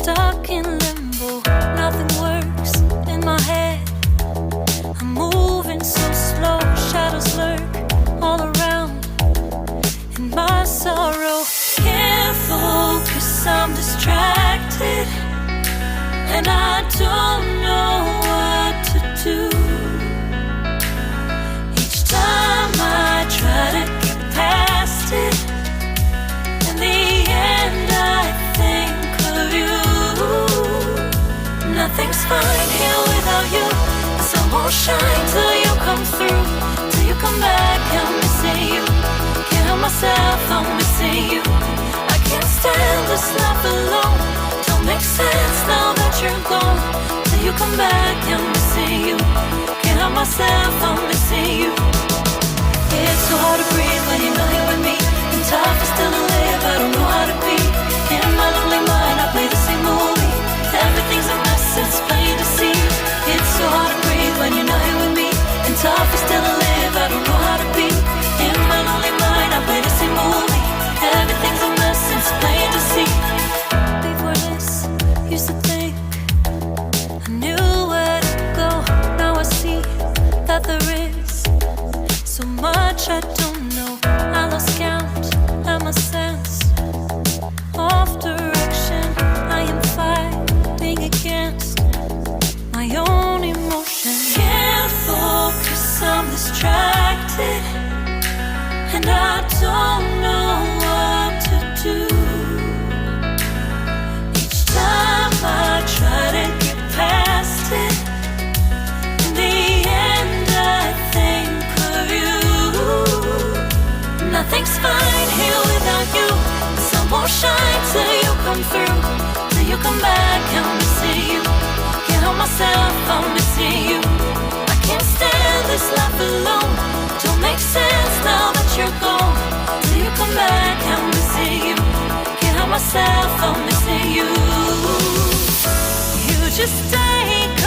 stuck in limbo. Nothing works in my head. I'm moving so slow. Shadows lurk all around in my sorrow. Can't focus, I'm distracted, and I don't know what to do. Each time I try to get past it, in the end I think of you. Nothing's fine here without you. The sun won't shine till you come through. Till you come back, I'm missing you. Can't help myself, I'm missing you. I can't stand this life alone. Don't make sense now that you're gone. Till you come back, I'm missing you. Can't help myself, I'm missing you. It's so hard to breathe when you're not here with me. And tough is still to live, I don't know how to be. In my lonely mind, I play the same movie. Everything's a mess, it's plain to see. It's so hard to breathe when you're not here with me. And tough is still to live, I don't know how to be. In my lonely mind, I play the same movie. Everything's a mess, it's plain to see. Before this, used to think I knew where to go. Now I see that there is so much I don't know. I lost count at my sense of direction. I am fighting against my own emotion. Can't focus, I'm distracted, and I don't know what to do. Each time I try to get past it, in the end I think of you. Nothing's fine here without you. The sun won't shine till you come through. Till you come back, I'm missing you. Can't help myself, I'm missing you. I can't stand this life alone. Don't make sense now that you're gone. Till you come back, I'm missing you. Can't help myself, I'm missing you. You just stay.